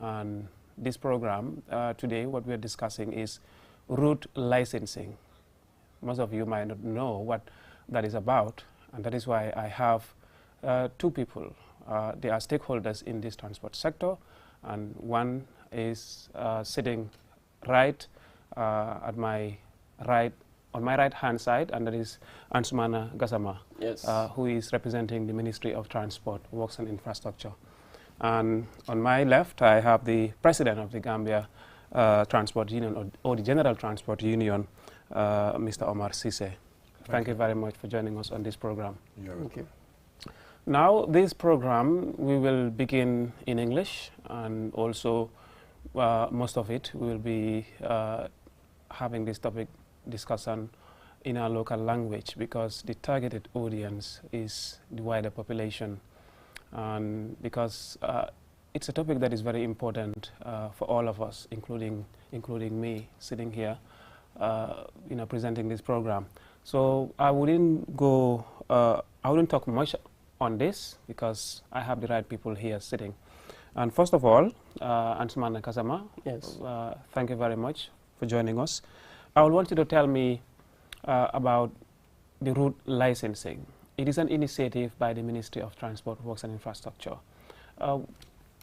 And this program, today what we are discussing is route licensing. Most of you might not know what that is about, and that is why I have two people. They are stakeholders in this transport sector, and one is sitting right at my right, on my right-hand side, and that is Ansumana Gassama, yes. Who is representing the Ministry of Transport, Works and Infrastructure. And on my left, I have the President of the Gambia Transport Union, or the General Transport Union, Mr. Omar Sise. Thank you very much for joining us on this program. Thank you. Now, this program, we will begin in English, and also most of it we will be having this topic discussion in our local language, because the targeted audience is the wider population, and because it's a topic that is very important for all of us, including me sitting here, presenting this program. So I wouldn't talk much on this, because I have the right people here sitting. And first of all, Ansumana Gassama, yes. Thank you very much for joining us. I would want you to tell me about the route licensing. It is an initiative by the Ministry of Transport, Works and Infrastructure.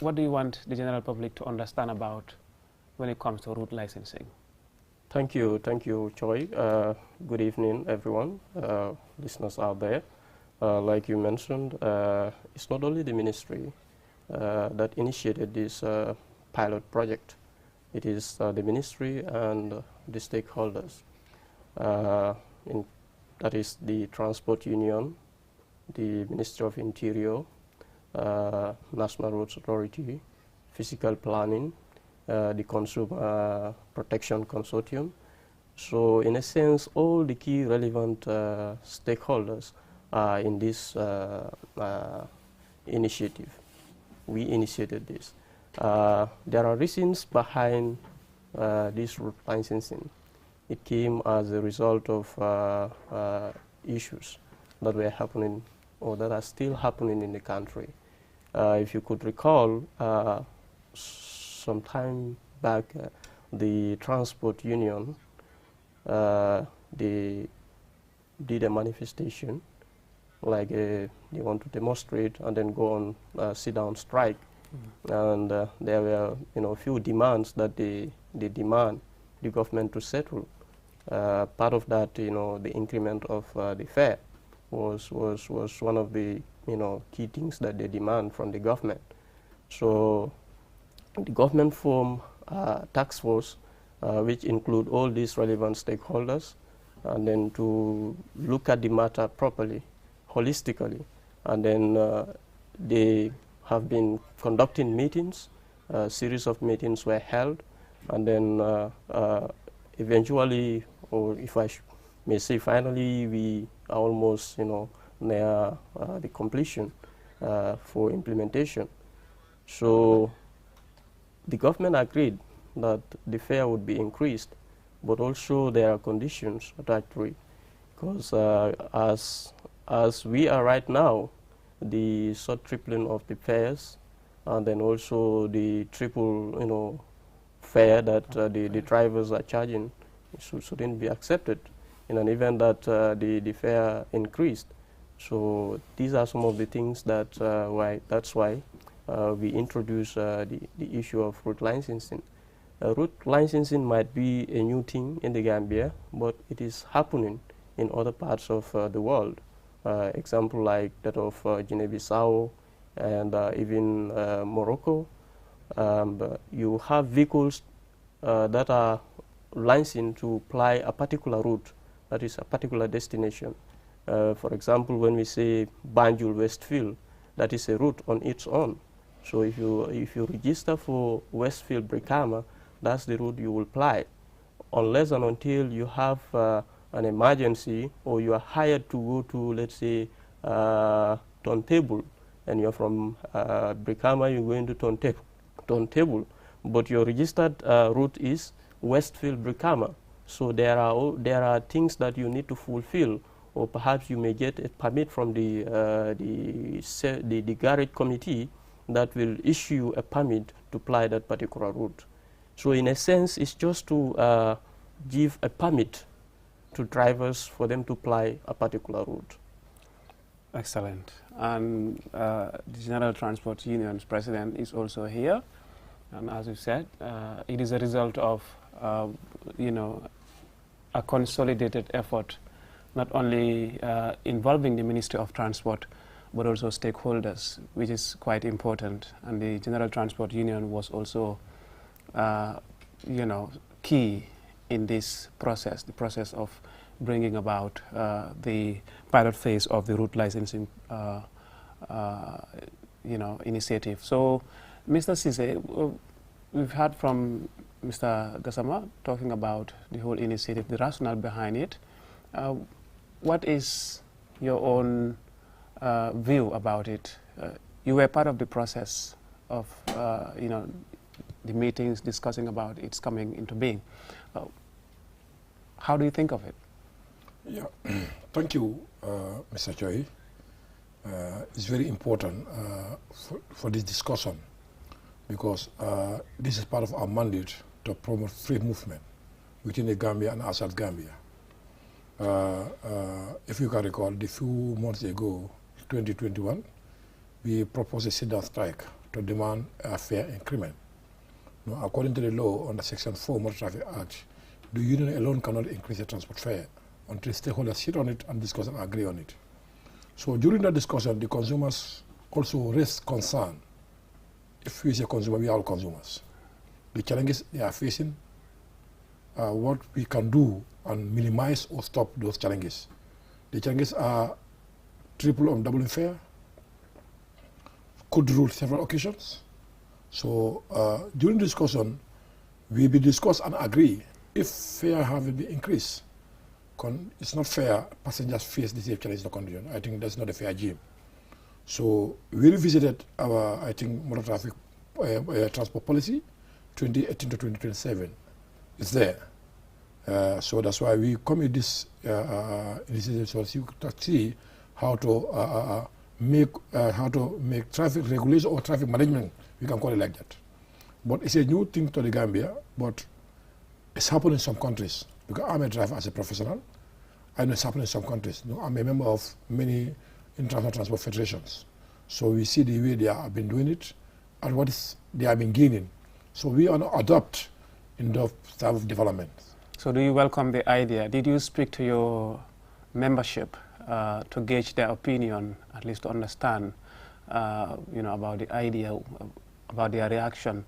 What do you want the general public to understand about when it comes to route licensing? Thank you, Choi. Good evening, everyone, listeners out there. Like you mentioned, it's not only the ministry that initiated this pilot project. It is the ministry and the stakeholders. That is the Transport Union, the Ministry of Interior, National Roads Authority, Physical Planning, the Consumer Protection Consortium. So in a sense, all the key relevant stakeholders are in this initiative. We initiated this. There are reasons behind this route licensing. It came as a result of issues that were happening, or that are still happening in the country. If you could recall, some time back, the Transport Union, they did a manifestation, like they want to demonstrate and then go on sit-down strike. And there were a few demands that they demand the government to settle. Part of that, the increment of the fare was one of the key things that they demand from the government. So the government formed a task force which include all these relevant stakeholders, and then to look at the matter properly, holistically, and then they have been conducting meetings. A series of meetings were held, and then eventually, or if I may say finally, we are almost near the completion for implementation. So the government agreed that the fare would be increased, but also there are conditions attached to it, because as we are right now, the sort tripling of the fares, and then also the triple fare that the drivers are charging shouldn't be accepted in an event that the fare increased. So these are some of the things that that's why we introduce the issue of route licensing. Route licensing might be a new thing in the Gambia, but it is happening in other parts of the world. Example like that of Guinea-Bissau and even Morocco. You have vehicles that are licensed to ply a particular route, that is a particular destination. For example, when we say Banjul Westfield, that is a route on its own. So if you register for Westfield Brikama, that's the route you will ply, unless and until you have an emergency, or you are hired to go to, let's say, Turntable, and you're from Brikama, you're going to Turntable, but your registered route is Westfield Brikama. So there are things that you need to fulfill, or perhaps you may get a permit from the garage committee that will issue a permit to ply that particular route. So in a sense, it's just to give a permit to drivers for them to ply a particular route. Excellent. And the General Transport Union's president is also here. And as you said, it is a result of, you know, a consolidated effort, not only involving the Ministry of Transport, but also stakeholders, which is quite important. And the General Transport Union was also, you know, key in this process, the process of bringing about the pilot phase of the route licensing, you know, initiative. So, Mr. Cisse, we've heard from Mr. Gassama talking about the whole initiative, the rationale behind it. What is your own view about it? You were part of the process of, you know, the meetings discussing about its coming into being. How do you think of it? Yeah, thank you, Mr. Choi. It's very important for this discussion because this is part of our mandate to promote free movement within the Gambia and outside Gambia. If you can recall, a few months ago, 2021, we proposed a sit-down strike to demand a fare increment. Now, according to the law under Section 4 Motor Traffic Act, the union alone cannot increase the transport fare until stakeholders sit on it and discuss and agree on it. So during that discussion, the consumers also raised concern. If we say consumer, we are all consumers. The challenges they are facing, what we can do and minimize or stop those challenges. The challenges are triple or double fare, could rule several occasions. So during the discussion, we will discuss and agree if fare have been increased. It's not fair passengers face the same challenge in the condition. I think that's not a fair game. So we revisited our, I think, motor traffic transport policy, 2018 to 2027. It's there. So that's why we come with this initiative so you can see how to make traffic regulation or traffic management. We can call it like that. But it's a new thing to the Gambia, but it's happening in some countries. Because I'm a driver as a professional. I know it's happening in some countries. You know, I'm a member of many international transport federations. So we see the way they have been doing it and what they have been gaining. So we want to adopt in the type of development. So do you welcome the idea? Did you speak to your membership to gauge their opinion, at least to understand, you know, about the idea, about their reaction?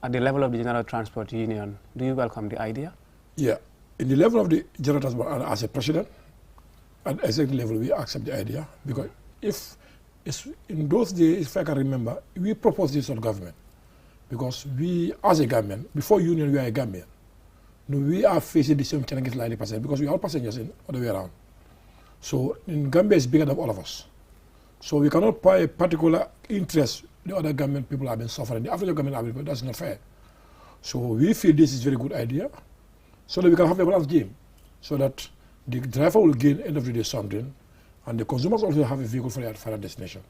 At the level of the General Transport Union, do you welcome the idea? Yeah. In the level of the General Transport, and as a president, at executive level, we accept the idea because if it's in those days, if I can remember, we proposed this on government because we, as a Gambian, before union, we are a Gambian. No, we are facing the same challenges like the passenger because we are all passengers in all the way around. So in Gambia, it's bigger than all of us. So we cannot pay a particular interest. The other Gambian people have been suffering. The African Gambian have been, that's not fair. So we feel this is a very good idea. So that we can have a balanced game, so that the driver will gain end of the day something, and the consumers also have a vehicle for their final destination.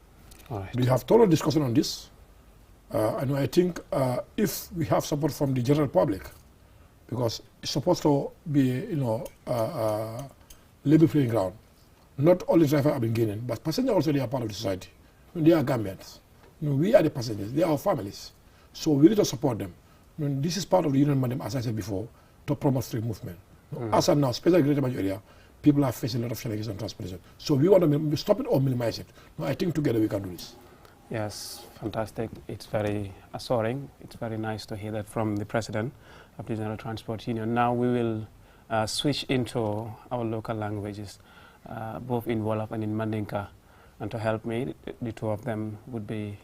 All right. We have thorough discussion on this, and I think if we have support from the general public, because it's supposed to be, you know, level playing ground. Not only drivers have been gaining, but passengers also they are part of the society. They are Gambians. You know, we are the passengers. They are our families. So we need to support them. You know, this is part of the union mandate, as I said before, to promote free movement. As of now, especially in the Greater Banjul area, people are facing a lot of challenges on transportation. So we want to stop it or minimize it. No, I think together we can do this. Yes, fantastic. It's very assuring. It's very nice to hear that from the President of the General Transport Union. Now we will switch into our local languages, both in Wolof and in Mandinka. And to help me, the two of them would be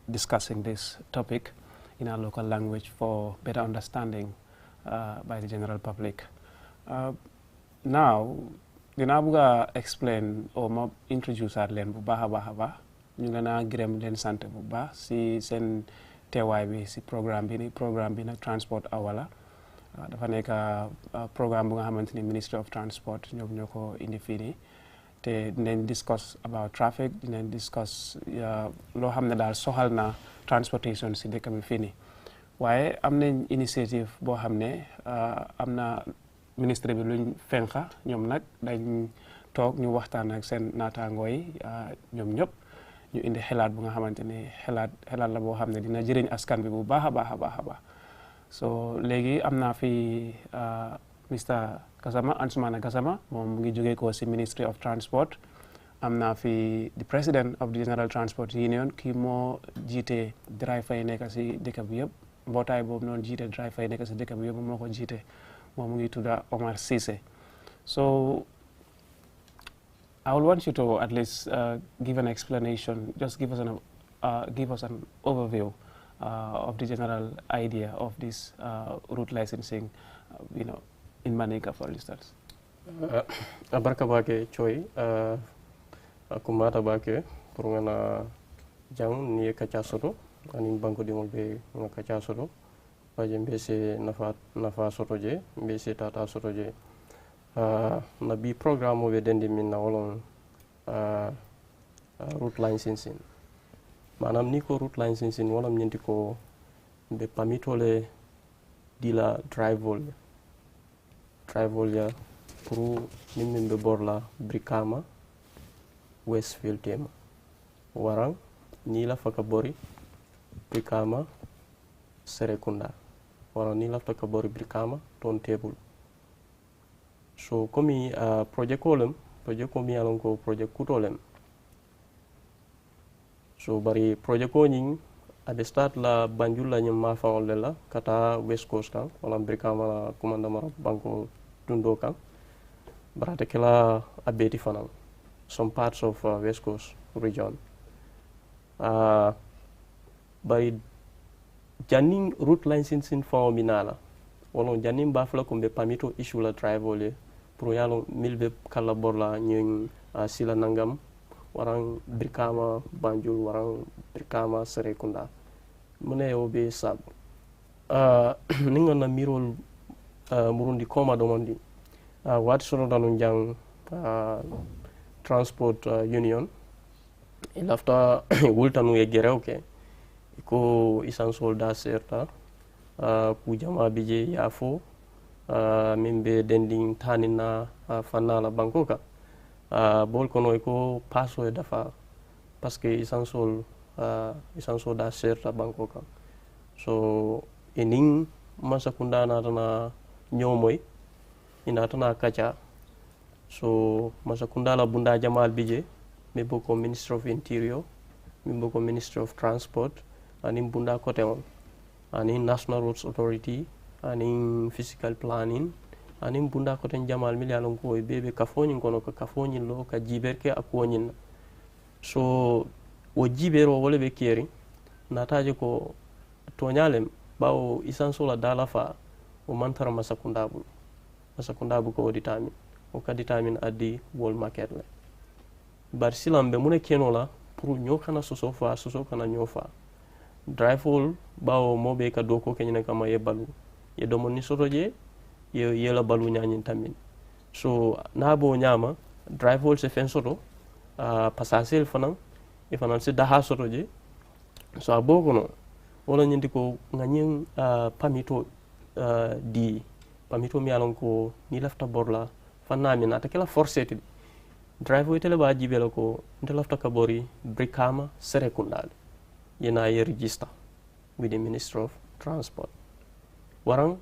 discussing this topic in our local language for better understanding by the general public. Now, dinaa bëgg a explain or ma introduce leen bu baax a baax a baax ñu ngi leen a gërëm leen sant bu baax si seen teewaay bi si programme bi nag Transport Hour la dafa nekk programme bu nga xamante ni Ministry of Transport ñoom ñoo ko indi fii nii te dinañ discuss about traffic, dinañ discuss loo xam ne daal soxal na transportation si dëkk bi fii nii waaye am nañ initiative boo xam ne am na ministre bi luñ fenqa ñoom nag dañ toog ñu waxtaan ak seen naataangoo yi ñoom ñëpp ñu indi xalaat bu nga xamante ne xalaat la boo xam ne dina jëriñ askan bi bu baax a baax a baax a baax so léegi am naa fi Mr Gassama Ansumana Gassama moom mu ngi jógee ko si Ministry of Transport am naa fi the President of the General Transport Union kii moo jiite driver yi nekk si dëkk bi yëpp mbootaay boobu noonu jiite driver yi nekk si dëkk bi yëpp moo ko jiite moom mu ngi tudda Omar Cissé so I would want you to at least give an explanation, just give us an overview of the general idea of this route licensing, in Maninka, for instance. Abarka bake choy, akumata bake, purungana jang ni kacha soto, anin banko di molbe nga kacha soto, paje mbese nafa soto je, mbese tata soto je. Na bi program o dendi min na wolon route licensing manam ni ko route licensing wolam nyenti ko be pamitole dila drive ya pour min be borla Brikama Westfield tema warang ni la faka bori Brikama Serekunda warang ni la faka bori Brikama ton table so komi project komi alon ko project kutolem so bari project ko nying ade start la Banjul la nyam ma faol la kata West Coast kan wala Brikama la commandement banko tundo kan barate kala abeti fanal some parts of West Coast region bari janning route licensing for minala wala janning bafla ko be permito issue la drive pour yalo milbe kala borla ñing sila nangam warang Brikama Banjul warang Brikama Serekunda mune obe sab ninga na mirol murundi koma domondi wat soro danu jang transport union ilafta wultanu e gerewke ko isan soldat serta ku jama bije yafo min be dending tanina fanala bankoka bol kono ko paso e dafa parce que isan sol da serta bankoka so ening masakunda na tana nyomoy ina tana kacha so masakunda la bunda jamal bije me boko Minister of Interior me boko Minister of Transport ani bunda kote on ani National Roads Authority ani physical planning ani bunda ko ten jamal mi yalon ko bebe kafoñin kono ko kafoñin lo ka jiberke akoñin so o jibero wala be keri nataje ko toñalem bawo isan sola dala fa o mantara masakunda bu ko determine o ka determine addi wol market la bar silambe mune kenola pour nyokana soso kana nyofa drive hole bawo mobe ka doko kenyina kama yebalu ye domo ni soto je ye la balu nyanyin tamin so nabo nyama drive hole se fen soto pasasel fanan e fanan se daha soto je so aboko no wala nyindi ko nganyen pamito pamito mi alon ko ni lafta borla fanna mi nata kala forcete drive hole tele ba jibelo ko nte lafta kabori Brikama Serekunda yena ye register with the Minister of Transport warang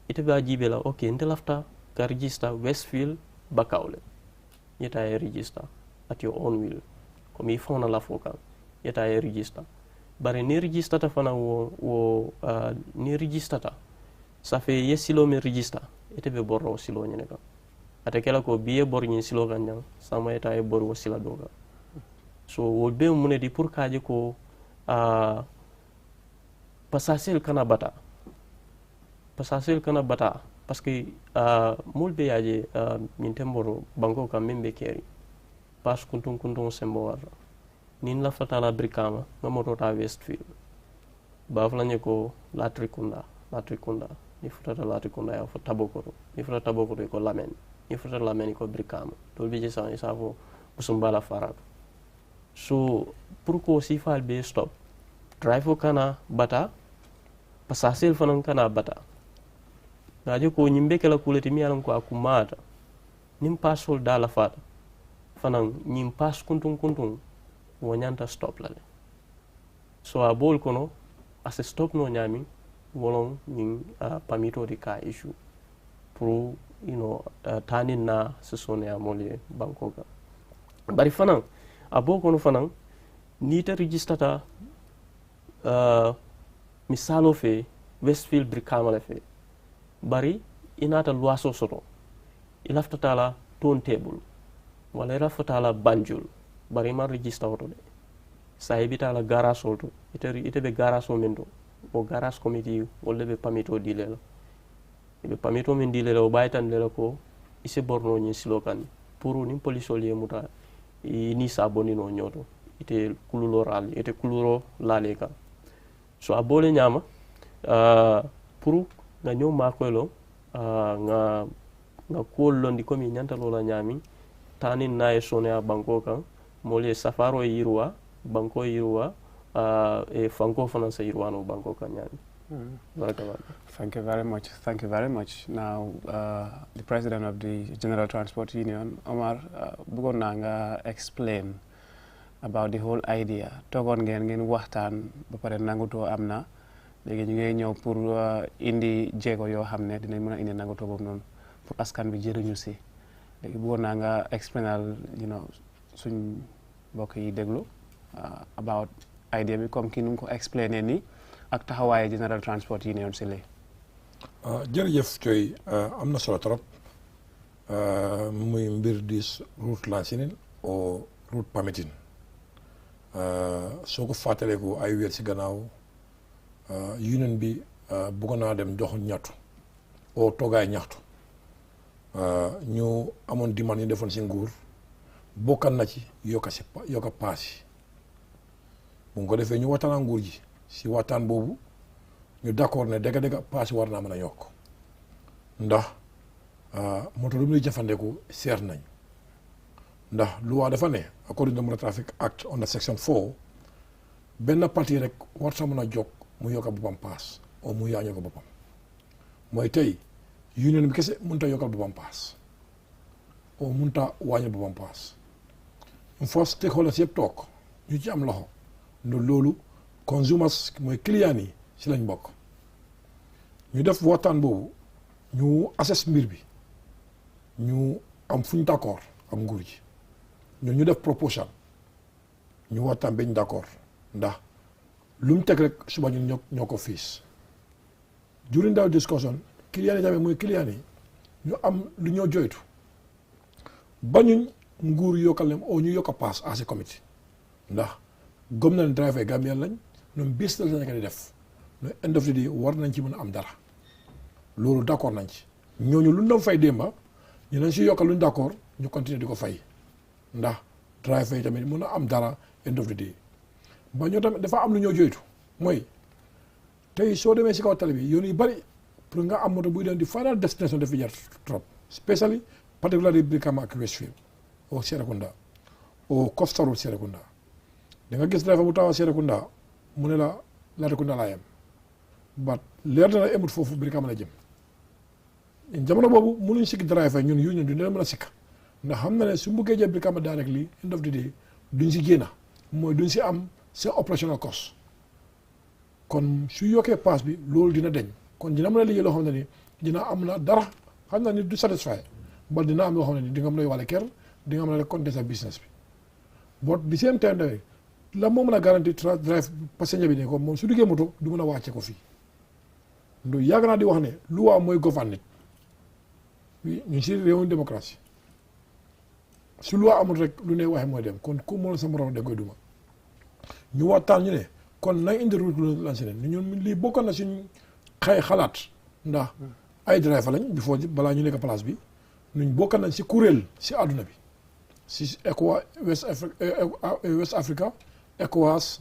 ite ba jibela okay nte lafta ka register Westfield Bakawle yeta ye register at your own will komi fona la foka yeta ye register bare ni register ta fana ni register ta ça fait yesilo mi register ite be borro silo nyene ka ate kala ko biye bor nyi silo ganjang sama yeta ye bor wo sila doga so wo be munedi pour kaje ko pasasel kana bata parce que mulbe yaje min temboro banko kam membe keri pas kuntung sembo warra nin la fatala Brikama ngamoto ta Westfield baflanye ko latrikunda ni futata latrikunda ya fo tabokoro ni futata tabokoro ko lamen ni futata lamen ko Brikama tol bije sa fo busumbala farado so pour ko sifal be stop drive kana bata pasasel fanan kana bata ngaje ko nyimbe kala kuleti mi alan ko akumata nim passol dala fata fanan nyim pass kuntun wo nyanta stop la so a bol kono ase stop no nyami wolon nyim pamito di ka issue pour tanin na sesone amole banko ka bari fanan a bo kono fanan ni ta registrata misalo fe Westfield Brikama fe bari inata luaso soto ilaftata la turntable wala ilaftata la banjul bari ma register oto de sayibita la garage oto ite be garage o mendo o garage committee wala be pamito dilela be pamito min dilela o baytan lela ko ise borno nyi silokan pour ni police o muta ni saboni no nyoto ite kuluro lale ka so abole nyama pour nga ñëw makoylo nga kuwol komi ñanta lola ñami tanin naye sone a banko kan mole safaro yirwa banko yirwa e fanko fanan sa yirwa no banko kan ñami Thank you very much. Thank you very much. Now, the president of the General Transport Union, Omar, bëggoon naa nga explain about the whole idea. Toogoon ngeen waxtaan ba pare nangutoo am na léegi ñu ngi ñëw pour indi jéego yoo xam ne dinañ mën a indi nangutoo boobu noonu pour askan bi jëriñu si léegi bëggoon naa nga explainal suñ mbokk yi déglu about idea bi comme ki nu ko explainer nii ak taxawaaye General Transport Union si lii. jërëjëf Coy am na solo trop muy mbir di route licensing o route permitting soo ko fàttaleeku ay weer si gannaaw union bi bëggoon naa dem dox ñaxtu o toogaay ñaxtu ñu amoon demande ñu defoon si nguur bokkan na ci yokka paas yi bu ko defee ñu waxtaan ak nguur ji si waxtaan boobu ñu d'accord ne dëgg-dëgg paas yi war naa mën a yokk ndax moto lu muy jëfandeku seer nañ ndax loi dafa ne according to Motor Traffic Act under section 4 benn parti rek war sa mën a jóg mu yokka boppam paas o mu yaañoo ko boppam mooy tey union bi kese mënut a yokkal boppam paas o mënut a wàññi boppam paas il faut stakeholders yëpp toog ñu ci am loxo ndu loolu consumers mooy clients yi si lañ bokk ñu def waxtaan boobu ñu assess mbir bi ñu am fuñ d'accord am nguur ji ñu def proposition ñu waxtaan bañ d'accord ndax lu mu teg rek suba ñun ñoo ko fiis during that discussion clients yi tamit mooy clients yi ñu am lu ñoo joytu bañuñ nguur yokkal leen oo ñu yokk a paas as a committee ndax gëm na ne driver Gambien lañ ñoom bés la nekk di def no end of the day war nañ ci mën a am dara loolu d'accord nañ ci ñooñu lu ñu doon fay démba ñu nañ si yokkal lu ñu d'accord ñu continuer di ko fay ndax driver yi tamit mën a am dara end of the day ba ñoo tamit dafa am lu ñoo joytu mooy tey soo demee si kaw tali bi yoon yu bari pour nga am moto buy dem di final destination dafa jar trop especially particularly Brikama ak Westfield o Serekunda o Costa Road Serekunda da nga gis driver bu taxaw Serekunda mu ne la Latrikunda laa yem but leer na la emut foofu Brikama la jëm jamono boobu mënuñ sikki driver ñun union du ne mën a sikk ndax xam na ne su mbuggee jël Brikama directly end of the day duñ si génna mooy duñ si am seen operational cost kon su yokkee paas bi loolu dina deñ kon dina mën a liggéey loo xam ne ni dina am na dara xam na ni du satisfy ba dina am loo xam ne ni di nga mën a yóbbaale kër di nga mën a rek continuer sa business bi but di same time tamit la moo mën a garanti drive passenger bi ne ko moom su duggee moto du mën a wàcce ko fii ndu yàgg naa di wax ne lu waa mooy govern nit ñu si réewu démocratie su lu waa amul rek lu ne waxee mooy dem kon ku mën sa morom da koy duma ñu waxtaan ñu ne kon nañ indi route lancé ne ñun lii bokkoon na suñ xalaat ndax ay driver lañ bi foo balaa ñu nekk place bi nuñ bokkoon nañ si kuréel si àdduna bi si ECOWAS West Africa ECOWAS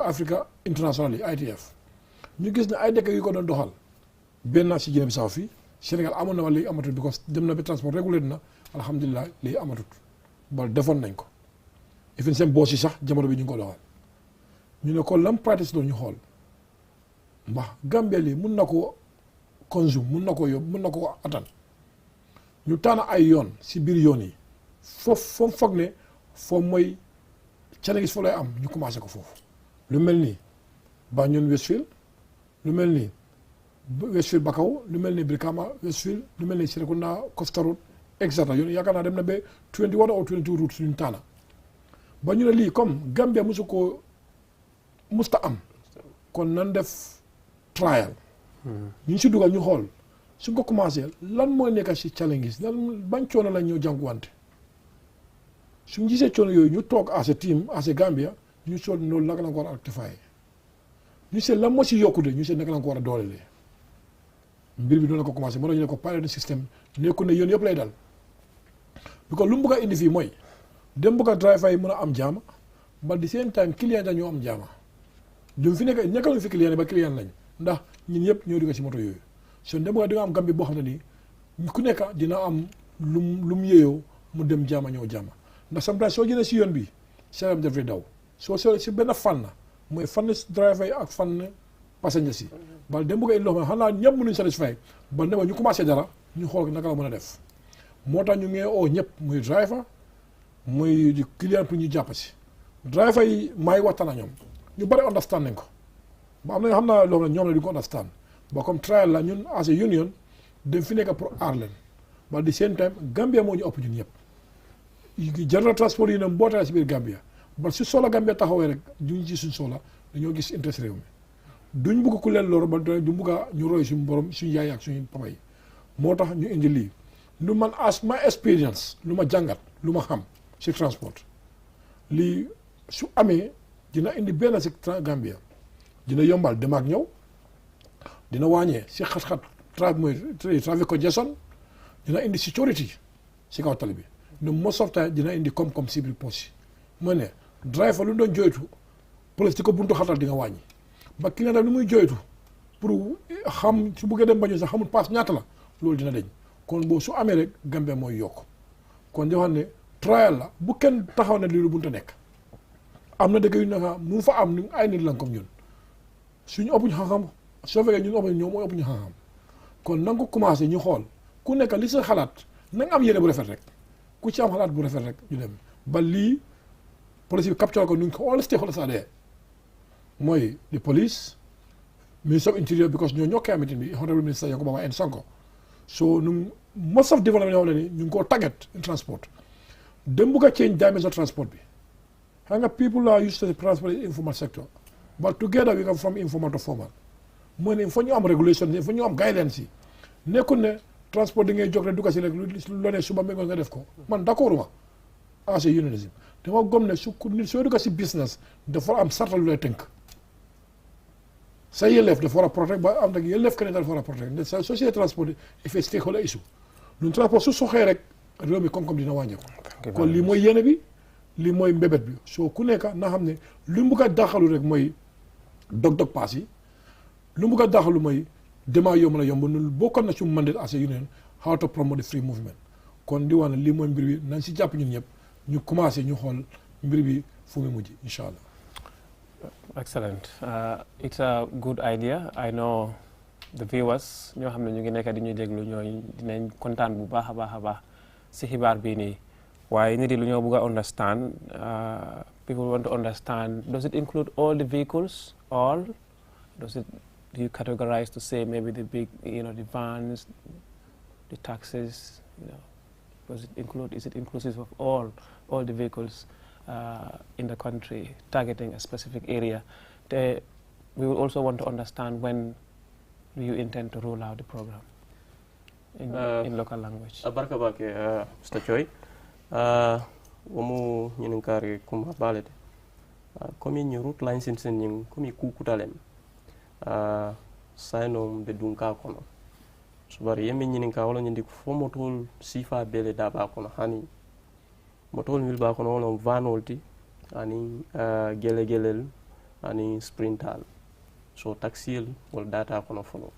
Africa International yi ITF ñu gis ne ay dëkk yu ko doon doxal benn si Guinée-Bissau fii Sénégal amoon na wala léegi amatut because dem na ba transport régulé na alhamdulilah léegi amatut bal defoon nañ ko ifin seen boos yi sax jamono bi ñu ngi ko doxal ñu ne ko lam practice doon ñu xool ndax Gambia lii mun na ko consume mun na ko yóbbu mun na ko attan ñu tànn ay yoon si biir yoon yi foofu foog ne foofu mooy challenges foo lay am ñu commencé ko foofu lu mel nii Banjul Westfield lu mel nii Westfield Bakaw lu mel ni Brikama Westfield lu mel ni Serekunda Costa Road exact yoon yaakaar naa dem na ba 21 ou 22 routes suñu taana ba ñu ne lii comme Gambia musta am kon nan def trial ñu si dugal ñu xool suñ ko commencé lan mooy nekk si challenges lan bañ coono lañ ñoo jànkuwante suñ gisee coono yooyu ñu toog as a team as a Gambia ñu sool loolu naka la ko war a rectifier ñu seet lan moo si yokkute ñu seet naka la ko war a doolelee mbir bi doon na ko commencé moo tax ñu ne ko pilot système nekkul ne yoon yëpp lay dal parce que lu mu bëgg a indi fii mooy dem bëgg a driver yi mën a am jaama ba di seen time client dañoo am jaama du fi nekk nekkaluñ fi client ba client lañ ndax ñun yëpp ñoo dugg si moto yooyu so dem bëgg a di nga am Gambie boo xam ne nii ku nekk dina am lu mu yéeyoo mu dem jaama ñëw jaama ndax sometimes soo jëlee si yoon bi seeram dafay daw soo si benn fànn mooy fànn driver yi ak fànn passenger si bal dem bëgg a indi loo xam ne xanaa ñëpp mënuñ satisfy ba ne ñu commencé dara ñu xool naka la mën a def moo tax ñu ngee oo ñëpp muy driver muy di client pour ñu jàpp si driver yi maay waxtaan ak ñoom ñu bëri understand nañ ko ba am na xam naa loo xam ne ñoom la di ko understand ba comme trial la ñun as a union dem fi nekk pour aar leen ba di same time Gambia moo ñu ëpp ñun ñëpp general transport yi ne mbootaay si biir Gambia ba su soxla Gambia taxawee rek duñ ci suñ soxla dañoo gis intérêt réew mi duñ bugg ku leen loolu ba du bugg a ñu roy suñu borom suñu yaay ak suñu papa yi moo tax ñu indi lii lu man as my experience lu ma jàngat lu ma xam si transport lii su amee dina indi benn si Gambia dina yombal dem ak ñëw dina wàññee si xat-xat traffic congestion dina indi security si kaw tali bi ne most of time dina indi koom-koom si biir poche yi mooy ne driver lu doon joytu police di ko buntu xatal di nga wàññi ba ki nga def lu muy joytu pour xam su buggee dem bañu sax xamul paas ñaata la loolu dina deñ kon boo su amee rek Gambia mooy yokk kon di wax ne trial la bu kenn taxaw ne lii lu bunta nekk am na dëkk yu ne mu fa am ni ay nit lan comme ñun suñu ëpp ñu xam-xam soo fekkee ñun ëpp ñoom mooy ëpp ñu xam-xam kon na nga ko commencé ñu xool ku nekk li sa xalaat na nga am yéene bu rafet rek ku ci am xalaat bu rafet rek ñu dem ba lii police bi capture ko nu ko all stakeholders are there mooy the police minister of interior because ñoo ñokkee meeting bi honorable minister Yankuba and Sonko so nu most of development yoo xam ne ni ñu ngi koo target in transport dem bugg a change dimension transport bi xam nga people are used to the transport informal sector but together we come from informal to formal mooy ne il faut ñu am regulation il faut ñu am guidelines yi nekkul ne transport di ngay jóg rek dugg si rek lu ne suba nga def ko man d'accord ma as a unionism dama gom ne su nit soo dugg si business dafa am sartal lu lay tënk sa yelleef dafa war a protect ba am nag yelleef keneen dafa war a protect sa société transport il fait stakeholder issue ñun transport su soxee rek réew mi koom-koom dina wàññeeku kon lii mooy yéene bi lii mooy mbébét bi soo ku nekk na xam ne lu mu bëgg a daxalu rek mooy dog paas yi lu mu bëgg a daxalu mooy demaa yomb la yomb nu bokkoon na ci mandate as a union how to promote the free movement kon di wax ne lii mooy mbir bi nañ si jàpp ñun ñëpp ñu commencé ñu xool mbir bi fu mu mujj incha allah. Excellent. It's a good idea. I know the viewers ñoo xam ne ñu ngi nekk di ñu déglu ñooy dinañ kontaan bu baax a baax a baax si xibaar bii nii waaye nit yi lu ñoo bëgg a understand people want to understand, does it include all the vehicles, all? Do you categorize to say maybe the big, the vans, the taxis, does it include, is it inclusive of all the vehicles in the country, targeting a specific area? We will also want to understand when do you intend to roll out the program in local language. Barka bake Mr. Choi. Womu nyininkari kuma balete. Komi nyi route license nying komi kukutalem. Sainom be dunka kono. Subari yemi nyininka wala nyindi fo motol sifa bele daba kono hani. Motol milba kono wala vanolti ani gele ani sprintal. So taxil wal data kono follow.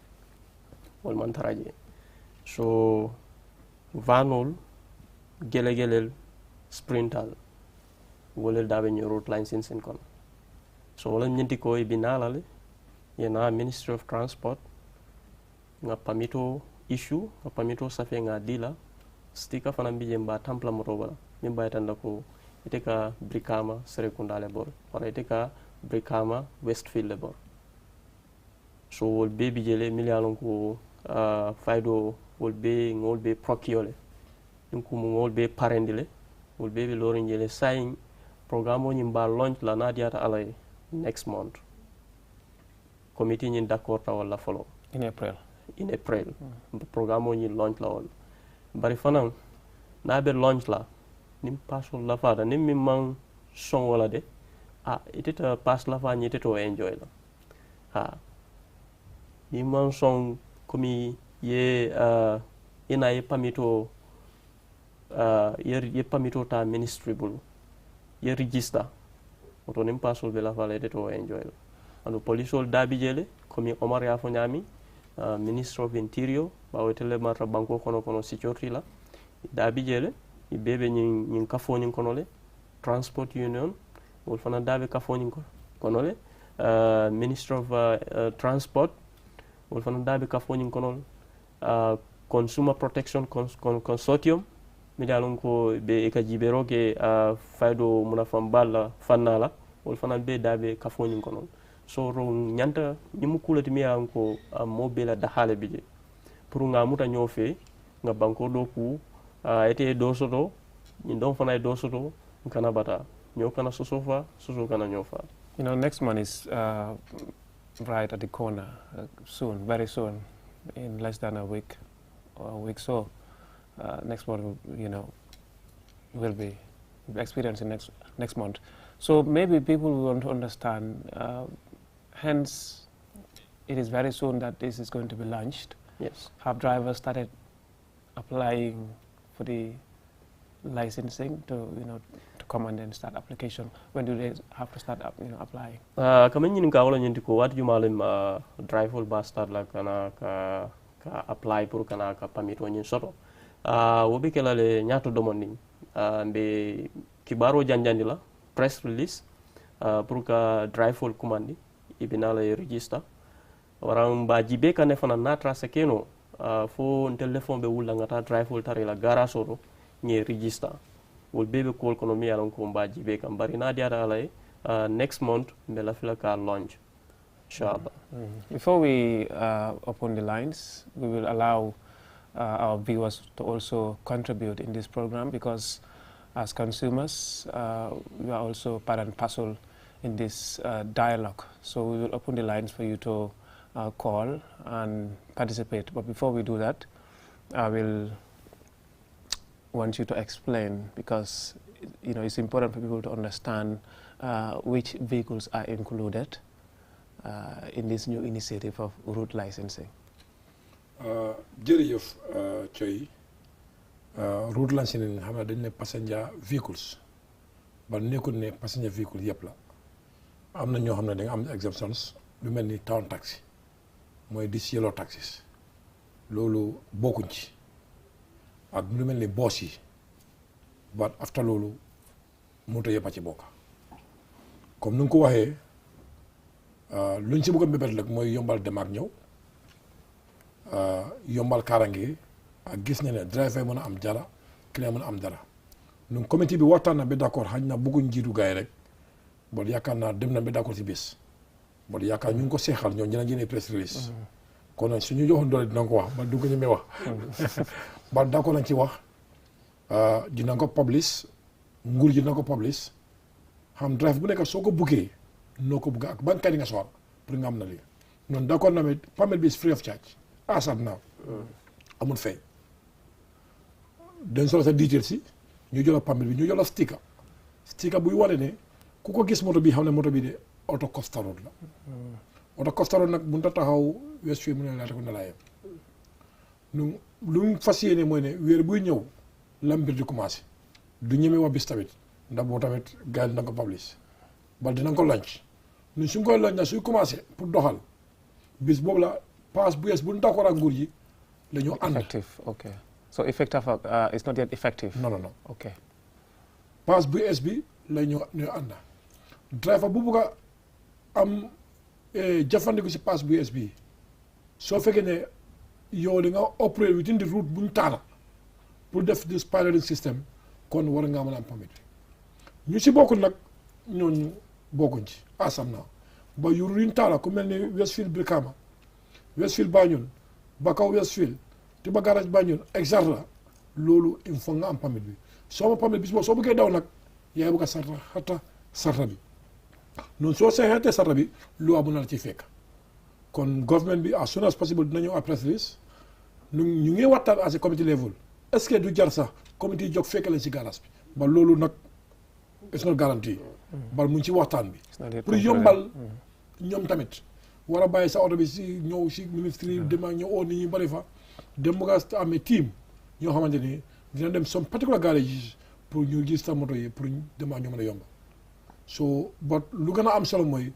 Wal mantaraje. So vanol gele sprintal wole dabe ñu road licensing kono so wala ñenti ko e binalale yena Ministry of Transport nga pamito issue nga pamito safe nga dila stika fana mbiye mba tampla moto wala min baytanda ko ite ka Brikama Serekunda le bor wala ite ka Brikama Westfield le bor so wol be bijele milialon ko faydo wol be prokiole donc ngol be parendile wol be lorinjele saying programme o nyimba launch la nadiata alay next month committee ñin d'accord ta wala follow in April programme o ñi launch la wala bari fanan na be launch la nim passo la fada nim mi man son wala de iteta pass la fa ñi to enjoy la ni man son komi ye ina ye pamito ye pamito ta ministry bulu ye register oto nim passo be la fa le to enjoy la anu polisol dabi jele komi Omar ya fo nyami Minister of Interior bawo tele mata banko kono security la dabi jele bebe ñin kafo ñin kono le Transport Union wol fana dabe kafo ñin kono le Minister of Transport wol fana dabe kafo ñin kono Consumer Protection Consortium mi dalon ko be e ka jibero ke faydo munafam balla fannala wol fana be dabe kafo ñin kono so ro nyanta ñimu kulati mi an ko mo bela da hale bije pour nga muta ñofe nga banko do ku ete do soto ñi don fana do soto kana bata ño kana sosofa soso kana ñofa. You know, next month is right at the corner, soon, very soon, in less than a week or a week so. Next month, you know, will be experiencing next month. So maybe people will want to understand. Hence, it is very soon that this is going to be launched. Yes. Have drivers started applying for the licensing to come and then start application? When do they have to start applying? Kamen ñin ka wala ñinti ko wat jumalem driver ba start la kana ka apply pour kana ka permit ñin soto. Wobi kala le ñaato domoni mbe kibaro janjandi la press release pour ka driver commandi ibinala register waran ba jibe kane fana natra sekeno fo telephone be wulla ngata driver tare la garage oto ñe register wol bebe kol kono mi yalan ko ba jibe kam bari na diara lay next month be la fila ka launch inshallah. Before we open the lines, we will allow our viewers to also contribute in this program, because as consumers we are also part and parcel in this dialogue. So we will open the lines for you to call and participate. But before we do that, I will want you to explain, because it's important for people to understand which vehicles are included in this new initiative of route licensing. jërëjëf Thioye route licensing xam nga dañ ne passenger vehicles ba nekkul ne passenger vehicle yëpp la am na ñoo xam ne da nga am exemptions lu mel ni town taxi mooy dis yellow taxis loolu bokkuñ ci ak lu mel ni boos yi but after loolu moto yëpp a ci bokk comme ni nga ko waxee luñ ci bëgg a mbébét rek mooy yombal dem ak ñëw yombal kaaraange ak gis na ne driver mën a am dara client mën a am dara ñun comité bi waxtaan na ba d'accord xañ na bëgguñ jiitu gars yi rek bon yaakaar naa dem na ba d'accord ci bés bon yaakaar ñu ngi ko seexal ñoom dina génne press release kon nag suñu joxoon doole dina ko wax ba du ko ñemee wax ba d'accord nañ ci wax dina ko publish nguur ji dina ko publish xam drive bu nekk soo ko buggee noo ko bugg ak ban kayit nga soxla pour nga am na lii noonu d'accord na mais permit bi is free of charge asat naaw amul fay dañ solo sa detail si ñu jola permit bi ñu jola sticker buy wane ne ku ko gis moto bi xam ne moto bi de auto Costa Road la auto Costa Road nag bu ta taxaw Westfield mu ne laata ko na laa yem nu lu mu fas yéene mooy ne weer buy ñëw lambir di commencé du ñeme wax bis tamit ndax boo tamit gars yi dina ko publish bal dina ko launch ñun suñ koy launch na suy commencé pour doxal bis boobu la pass bu yees bu ñu d'accord ak nguur ji la ñu ànd. Effective, okay. So effective is not yet effective. No. Okay. pass bu es bi la ñoo ànda driver bu bugg a am jëfandiku si pass bu es bi soo fekkee ne yow li nga operate within the route buñ taana pour def this piloting system kon war ngaa mën a am permit bi ñu si bokkul nag ñooñu bokkuñ ci asam naa ba yu ruñ taala ku mel ni Westfield Brikama Westfield Banjul Bakaw Westfield te ba garage Banjul exact loolu il faut nga am permit bi soo ma permit bi soo bëggee daw nag yaay bëgg a sarta bi noonu soo seexeetee sarta bi loi bu na la ci fekk kon government bi as soon as possible dina ñëw à press release ñu ngi waxtaan à ce committee level est-ce que du jar sax comité yi jóg fekk leen si garage bi ba loolu nag it's not guarantee bal mu ngi ci waxtaan bi pour yombal ñoom tamit war a bàyyi sa oto bi si ñëw si ministry dema ñëw oo nit ñi bëri fa dem mu nga amee team ñoo xamante ni dina dem some particular garage pour ñu gis sa moto yi pour dema ñu mën a yomb so but lu gën a am solo mooy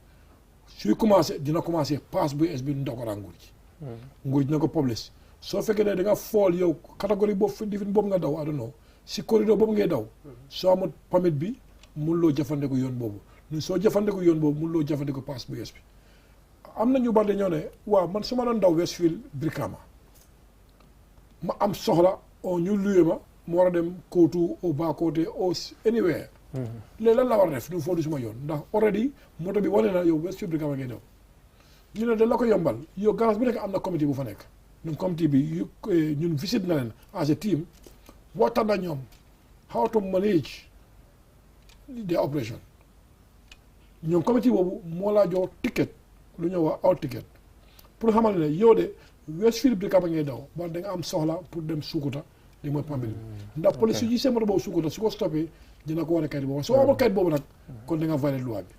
suy commencé dina commencé pass bu es bi ndokoraa nguur ji nguur dina ko publish soo fekkee ne da nga fool yow catégorie boobu difin boobu nga daw I don't know si corridor boobu ngay daw soo amul permit bi mun loo jëfandiku yoon boobu soo jëfandiku yoon boobu mun loo jëfandiku pass bu es bi am na ñu bari ñoo ne waaw man su ma doon daw Westfield Brikama ma am soxla o ñu luye ma war a dem Kootu au Bakoteh au anywhere léegi lan la war a def du foo du suma yoon ndax already moto bi wane na yow Westfield Brikama ngay daw ñu ne da la ko yombal yow garage bu nekk am na comité bu fa nekk ñun comité bi ñun visite na leen as a team waxtaan na ñoom how to manage their operation ñoom comité boobu moo laa jox ticket lu ñëw wax out ticket pour xamal ne yow de Westfield Brikama ngay daw ba da nga am soxla pour dem Sukuta li mooy permit bi ndax police su gisee moto boobu Sukuta su ko stoppé dina ko wane kayit boobu soo amul kayit boobu nag kon da nga violé loi bi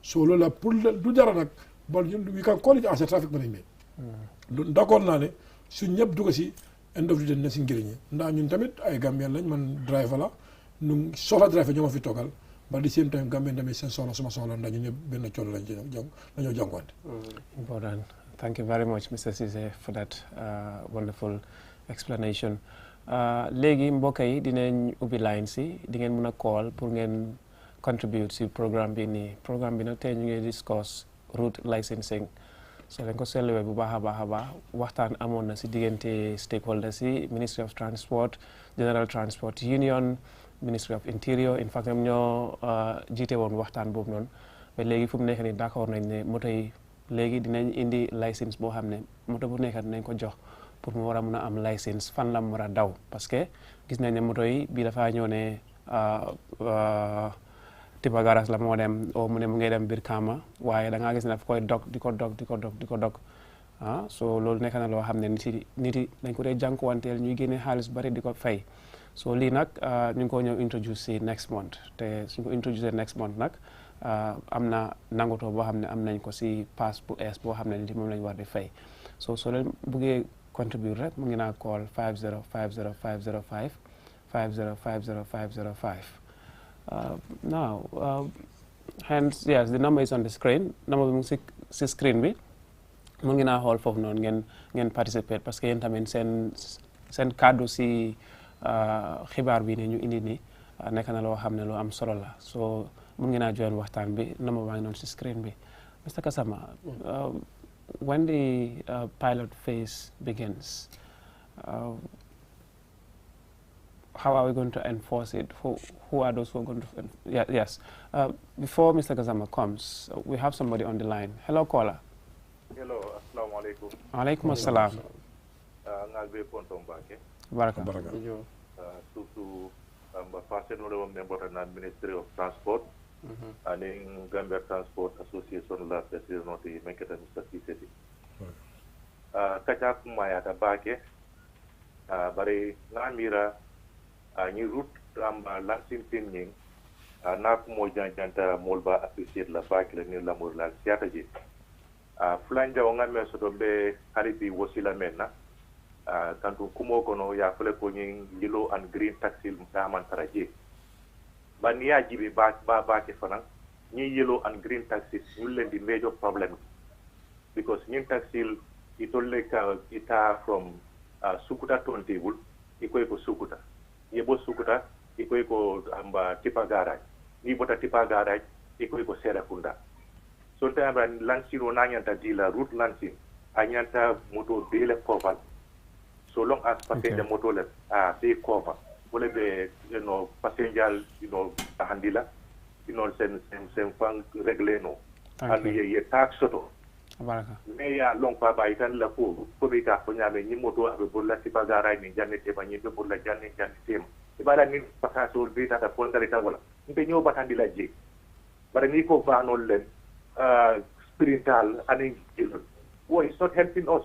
so loolu la pour du dara nag ba we can call it as a traffic management d'accord naa ne su ñëpp dugg si end of the day na si njëriñ ndax ñun tamit ay Gambien lañ man driver la ñu soxla driver ñoo ma fi toogal but the same time Gambien tamit seen soxla suma soxla ndax ñun ñëpp benn coono lañoo jànkuwante. Important. Thank you very much Mr. Cissé for that wonderful explanation. Léegi mbokk yi dinañ ubbi line si di ngeen mën a call pour ngeen contribute si programme bi nii programme bi nag tey ñu ngi discuss route licensing so dañ ko seetluwee bu baax a baax a baax waxtaan amoon na si diggante stakeholders si Ministry of Transport General Transport Union Ministry of Interior in fact ñoom ñoo jiite woon waxtaan boobu noonu ba léegi fu mu nekk nii d'accord nañ ne moto yi léegi dinañ indi licence boo xam ne moto bu nekk dinañ ko jox pour mu war a mun a am licence fan la mu war a daw parce que gis nañ ne moto yi bii dafa ñëw ne Tiba Garas la moo dem o mu ne mu ngay dem Brikama waaye da ngaa gis ne daf koy dog di ko dog so loolu nekk na loo xam ne nit yi dañ ko dee jànkuwanteel ñuy génne xaalis bari di ko fay so lii nag ñu ngi ko ñëw introduce si next month te suñ ko introduce next month nag am na nangutoo boo xam ne am nañ ko si pass bu es boo xam ne li moom lañ war di fay so soo leen buggee contribute rek mu ngi naa call 5050505 5050505 now hence yes the number is on the screen number bi mu ngi si screen bi mu ngi naa xool foofu noonu ngeen participate parce que yéen tamit seen kàddu si xibaar bi ne ñu indi nii nekk na loo xam ne lu am solo la so mu ngi naa join waxtaan bi number baa ngi noonu si screen bi Mr. Kasama when the pilot phase begins, how are we going to enforce it? Who are those who are going to yes. Before Mr. Kazama comes, we have somebody on the line. Hello, caller. Hello, assalamu alaikum. Alaikum assalam. Ngalbe pontong bake. Baraka. Susu pasien oleh member na Ministry of Transport. Aning Gambia Transport Association la president noti mengketa Mr. Kiseti. Kacak maya ta bake. Bare ngamira ni route amba lansin pinning na mo janta molba associate la bake la ni la mor la siata ji. Flanja wonga me so be haribi wasila menna. Kantu kumo kono ya fele ko nyin yellow and green taxi mtaman taraje. Bania jibi ba ke fanan ni yellow and green taxis ñu leen di major problem because ñin taxi itolle ka ita from Sukuta turntable ikoy ko Sukuta yebo Sukuta iko amba tipa garage ni bota tipa garage iko Serakunda so tamba lansiro nanyanta dila route lansin anyanta moto bele cover so long as passenger moto le be cover wala be passenger handila sen fang regle no and ye tax soto baraka me ya long pa ba itan la ko be ta ko nyame ni moto abe bolla tipa garage ni janne te ba ni be bolla janne tem ibada ni pakaso be ta ko ndale ta wala mbe nyo batandi la je bara ni ko va non len spiritual and well, it's not helping us.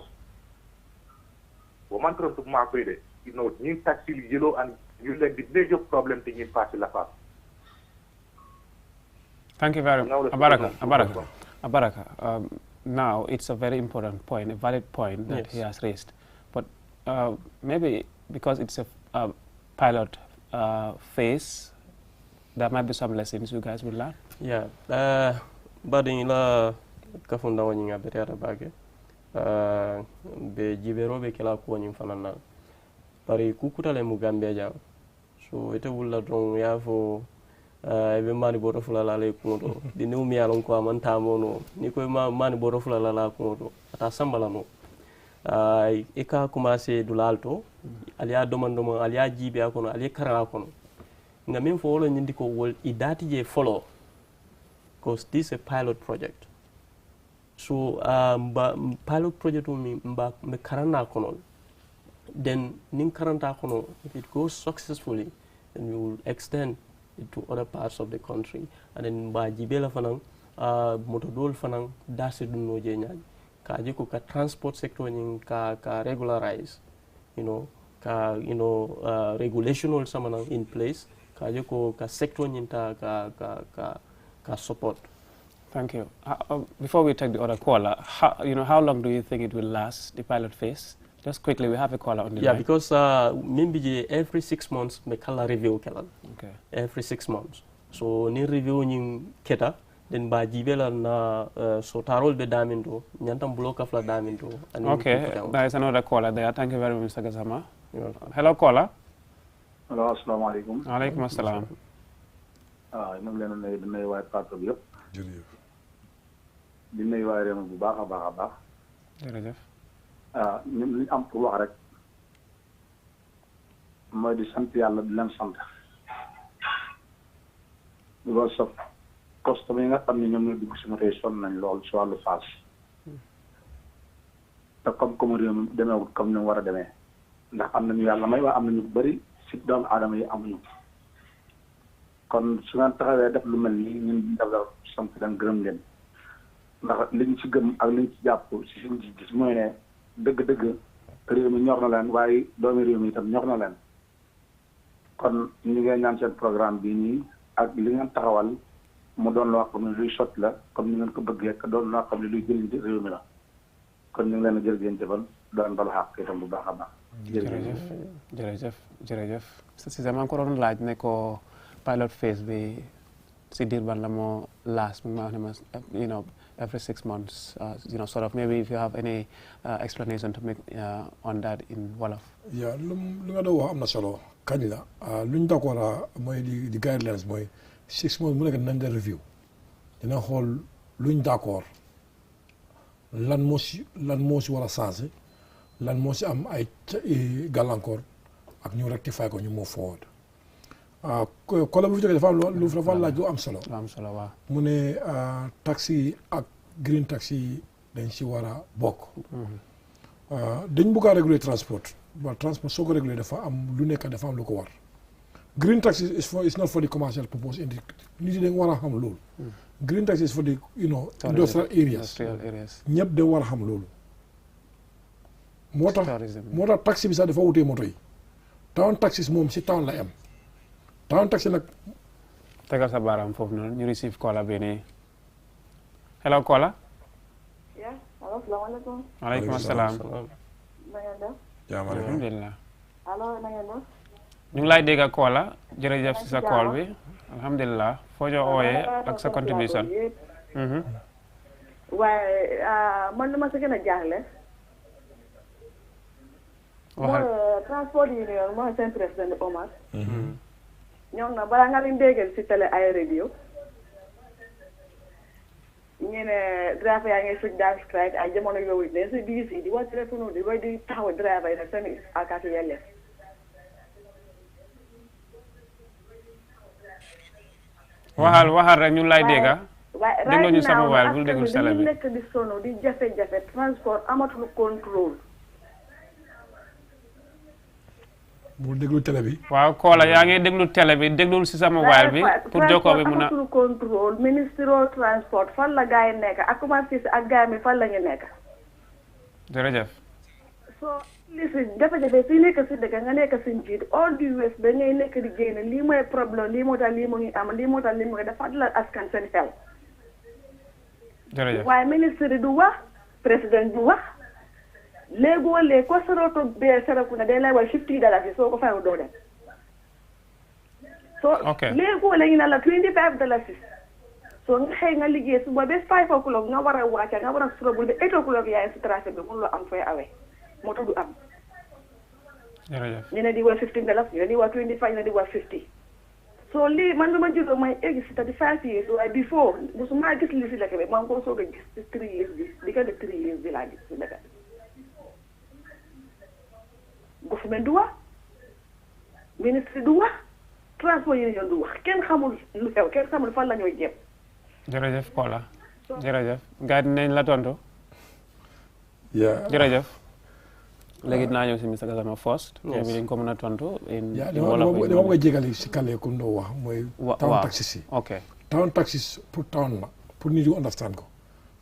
Woman to market, new taxi yellow and you like the major problem thing in Party La Paz. Thank you very much. Abaraka. Now it's a very important point, a valid point that he has raised. But maybe because it's a pilot phase, there might be some lessons you guys will learn. Yeah. But in la kafunda wani nga betere bage be jibero be kala ko nyim fanana pari kukutale mu Gambia jaw so ite wulla don yafo be mani boto fulala le kuno di new mi alon ko amanta mono ni ko mani boto fulala la kuno ata sambala no e ka commencer dulalto aliya domando aliya jibe akono aliya kara kono nga min fo wolo nyindi ko wol idati je follow because this is a pilot project. So pilot project me karana kono. Then nim karanta kono, if it goes successfully, then we will extend it to other parts of the country. And then ba jibela fanang motodol fanang dasi dunno je nyaaj. Ka jiko ka transport sector ning ka regularize, regulation also manang in place. Ka jiko ka sector nyinta ka support. Thank you. Before we take the other caller, how long do you think it will last, the pilot phase? Just quickly, we have a caller on the line. Yeah, because maybe every 6 months, me kala review kala. Okay. Every 6 months. So ni review ni keta, then ba jibela na so tarol be daminto, nyantam block of la daminto. Okay, there is another caller there. Thank you very much, Mr. Gassama. Hello, caller. Hello, assalamu alaikum. Alaikum assalam. ñu ngi leen di nuyu waay plateau bi yëpp. jërëjëf. di nuyu waay réew mi bu baax a baax a baax. jërëjëf. ñun li ñu am pour wax rek mooy di sant yàlla di leen sant. loolu sax coste yi nga xam ne ñoom ñoo dugg si moto yi sonn nañ lool si wàllu phase. te comme réew mi demeewul comme ni mu war a demee. ndax am nañu yàlla may waa am nañu bëri si doomu aadama yi amuñu. kon su ngeen taxawee def lu mel nii ñun def la sant leen gërëm leen ndax liñ ci gëm ak liñ ci jàpp si suñ gis mooy ne dëgg-dëgg réew mi ñor na leen waaye doomi réew mi itam ñor na leen kon ñu ngi ñaan seen programme bii nii ak li ngeen taxawal mu doon loo xam ne luy sotti la comme ni ngeen ko bëggee que doon loo xam ne luy jëriñ réew mi la kon ñu ngi leen a jërëjëf jëfal doon bal xaq itam bu baax a baax. jërëjëf si sama ko doon laaj ne ko pilot phase bi si diir ban la moo last every 6 months sort of maybe if you have any explanation to make on that in Wolof. Yeah, lu nga doon wax am na solo kañ la luñ d'accord mooy di guidelines mooy 6 months mu nekk nañ la review dina xool luñ d'accord lan moo si war a changer lan moo si am ay gàllankoor ak ñu rectify ko ñu move forward. kola bu fi jógee dafa laaj lu am solo. Waaw. mu ne taxi ak green taxi dañ si war a bokk. dañ bëgg a réguler transport waaw transport soo ko réguler dafa am lu nekk dafa am lu ko war. green taxi is not for the commercial purpose nit yi dañ war a xam loolu. green taxi is for the industrial areas. ñëpp dañ war a xam loolu. moo tax taxi bi sax dafa wutee moto yi. town taxis moom si town la am. town taxi nag. tegal sa baaraam foofu noonu ñu receive caller bi nii. hello caller. yeah allo salaamaaleykum. waaleykum salaam. na ngeen def. jaam alhamdulilah. allo na ngeen def. ñu ngi lay dégg caller jërëjëf si sa call bi alhamdulilah foo ñu ooyee ak sa contribution. waaye man lu ma si gën a jaaxle. mooy transport union mooy seen président Omar. ñoom na balaa nga leen déggal si télé ay radio ñu ne driver yaa ngi suñ daan strike ay jamono yooyu ne si biis yi di wax téléphone di way di taxaw driver yi nag seen alkaati yelleef waxal rek ñu lay dégga waaye déglu ñu sa right now mobile bul déglu askan télé wi bi dañuy nekk di sono di jafe-jafe transport amatul contrôle bu déglu télé bi. waaw Kola yaa ngi déglu télé bi déglul si sa mobile bi pour jokkoo bi mun a amatul contrôle ministre transport fan la gars yi nekk ak commencé si ak gars mi fan la ñu nekk jërëjëf soo li si jafe-jafe si nekk si dëkk nga nekk si njiit all du west ba ngay nekk di génn lii mooy problème lii moo tax lii mu ngi am lii moo tax lii mu ngi dafa la askan seen xel jërëjëf waaye ministre du wax président du wax léegoo léeg ko saroto bee saraku na day lay way $50 soo ko fayoo doo dem soo léegoo léegi na la $25 soo nga xëy nga liggéey suba ba 5 o'clock nga war a wàcca nga war a surabul ba 8 o'clock yaay si trafic bi mënuloo am fooy awee moo tax du am jërëjëf ñu ne di wax $15 ñu ne di wax 25 ñu ne di wax 50 soo lii man dama jóge mooy egg si 35 years waaye before musuma gis li si dëkk bi maa ngi ko soog a gis si 3 years bi diggante 3 years bi laa gis si dëkk bi government du wax ministre du wax transport union du wax kenn xamul lu xew kenn xamul fan la ñooy jëm jërëjëf Kola jërëjëf gars yi dinañ la tontu jërëjëf léegi dinaa ñëw si Mr Gassama first bi dañ ko mën a tontu dama bëgg a jégali si kàlle comme doo wax mooy town taxis yi town taxis pour town la pour nit yu understand ko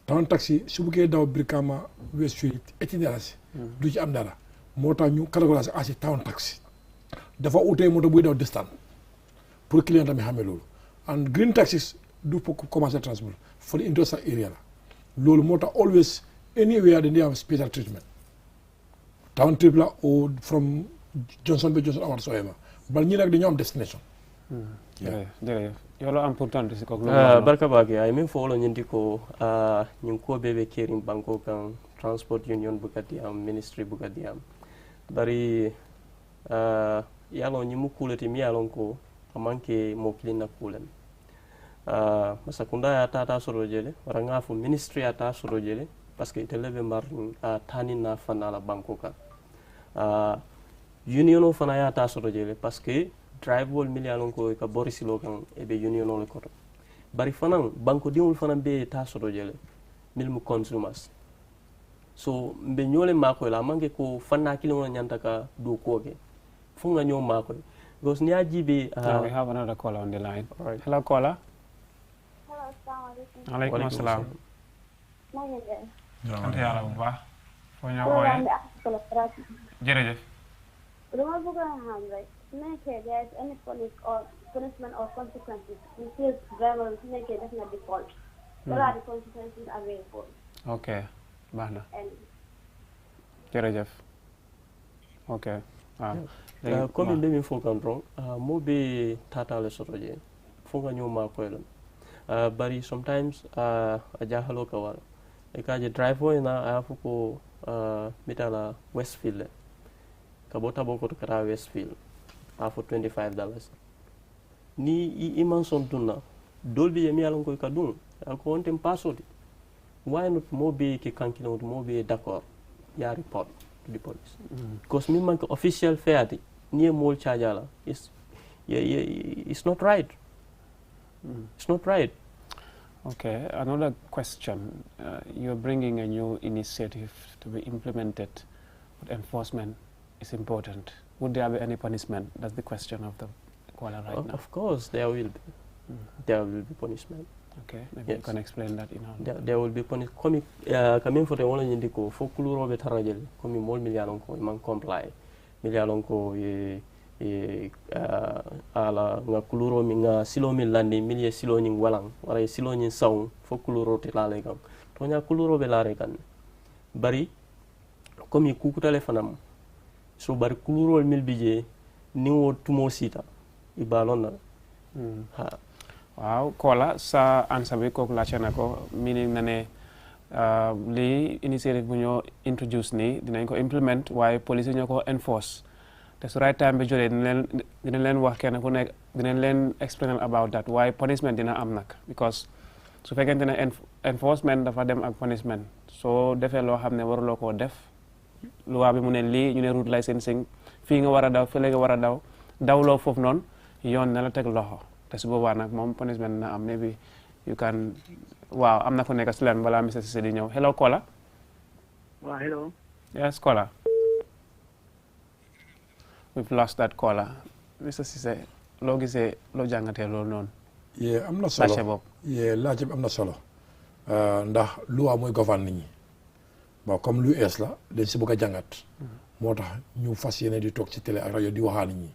town taxi su buggee daw Brikama Westfield $18 du ci am dara moo tax ñu catégorisé asi town taxi dafa utee moto buy daw distance pour client tamit xamee loolu and green taxis du pour commercial transport for the industrial area la loolu moo tax always anywhere dañuy am special treatment town trip la or from Johnson ba Johnson awar soyema bal ñi nag dañoo am destination jërëjëf yow la am pour tontu si kooku barka baake ay min fo wala ñindi ko ñin ko bebe kerim banko kan transport union bukati am ministry bukati am bari yalon ñi mu kulati mi yalon ko amanke mo kilina kulen masakunda ya tata soro jele wara ngafu ministry ya ta soro jele parce que telebe mar tani na fana la banko kan union o fana ya ta soro jele parce que drive wol million ko ka borisilo kan e be union o le koto bari fana banko dimul fana be ta soro jele milmu consumers so mbe ñole makoy la manke ko fanna kilimo nyanta ka do koke funga ñoo makoy because ni ajibe we have another caller on the line right. Hello caller hello assalamu alaikum assalam na ngeen sant yàlla bu baax foo ñoo wooyee jërëjëf dama bëgg a xam rek su nekkee there is any punishment or consequences in case driver su nekkee def na default what are the consequences available ok baax na jërëjëf ok waaw comme mbe min fo kan dron mo be tatale soto je fo nga ñoo ma koy lan bari sometimes a jahalo ka wala e kaje driver na a fu ko mitala Westfield ka bota boko to kara Westfield a for $25 ni iman son tunna dolbi yemi alon ko ka dun ko ontem pasodi why not mo be ke kankino mo be d'accord ya report to the police because me man official fairty near mall charge it's not right it's not right. Okay, another question. You're bringing a new initiative to be implemented, but enforcement is important. Would there be any punishment? That's the question of the caller right now. Of course, there will be. There will be punishment. Okay, maybe you can explain that in our... There will be punishment. Coming for the one in the co, for Kuluro Betarajel, coming more million man comply. Million ko ala nga kuluro mi nga silo mi landi milie silo ni walang wala silo ni saw fo kuluro te la legam to nya kuluro be la rekan bari komi kukutale fanam so bari kuluro mil bije ni wo tumo sita ibalon na ha waaw kola sa answer bi ko la chana ko meaning na ne li initiative bu ñoo introduce ni dinañ ko implement waaye police ñoo ko enforce te su right time bi jotee dina leen wax kenn ku nekk dinañ leen explain about that waaye punishment dina am nag because su fekkente ne enforcement dafa dem ak punishment soo defee loo xam ne waruloo koo def loi bi mu ne lii ñu ne route licensing fii nga war a daw fële nga war a daw dawloo foofu noonu yoon na la teg loxo te su boobaa nag moom punishment na am maybe you can waaw am na ku nekk si leen balaa Mr Cissé di ñëw hello Kola. waaw hello. yes Kola. we've lost that caller Mr Cissé loo gisee loo jàngatee loolu noonu. yee am na solo laajte boobu. yee laajte bi am na solo ndax loi mooy govern nit ñi bon comme lu ees la dañ si bëgg a jàngat. moo tax ñu fas yéene di toog ci télé ak rajo di waxaa nit ñi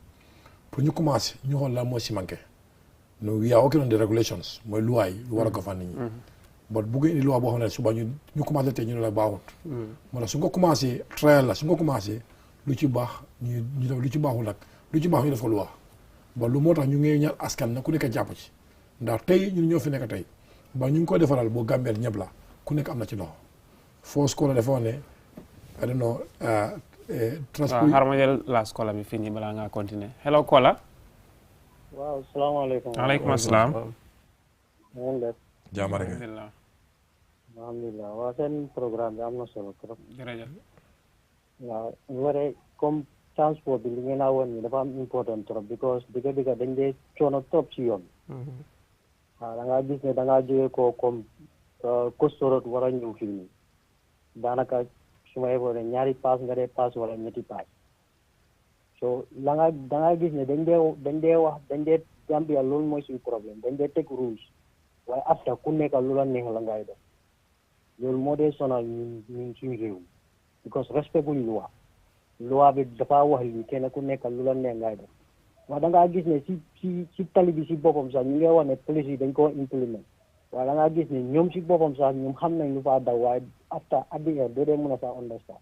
pour ñu commencé ñu xool lan moo si manqué no we are working on the regulations mooy loi yi lu war a govern nit ñi. bon bu ngeen indi loi boo xam ne suba ñu commencé tey ñu ne la baaxut. moo tax su nga commencé trial la su nga commencé lu ci baax ñu def lu ci baaxul nag lu ci baax ñu def ko loi bon lu moo tax ñu ngi ñaan askan na ku nekk jàpp ci ndax tey ñun ñoo fi nekk tey ba ñu ngi koy defaral boo gàmbeel ñëpp la ku nekk am na ci loxo foo scola dafa wax ne I don't know waaw xaaral ma jël last caller bi fii nii balaa ngaa continuer hello Kola. waaw salaamaaleykum. waaleykum salaam. na ngeen def. jàmm rek. alhamdulilah waaw seen programme bi am na solo trop. jërëjëf. waaw ñu waree comme transport bi li ngeen a woon ni dafa am important trop because digga dañ dee coono trop ci yoon. waaw da ngaa gis ne da ngaa jógee ko comme Kostorot war a ñëw fii nii daanaka su ma yeboo ne ñaari paas nga dee paas wala ñetti paas so da ngaa gis ne dañ dee Gambia loolu mooy suñu problème dañ dee teg rules waaye after ku nekk lu la neex la ngay def loolu moo dee sonal ñun suñu réew because respect buñ loi bi dafa wax lii kenn ku nekk lu la neex ngay def waaye da ngaa gis ne si tali bi si boppam sax ñu ngi wax ne police yi dañ koo implement waaye da ngaa gis ne ñoom si boppam sax ñoom xam nañ lu faa daw waaye after at the end doo dee mën a sax understand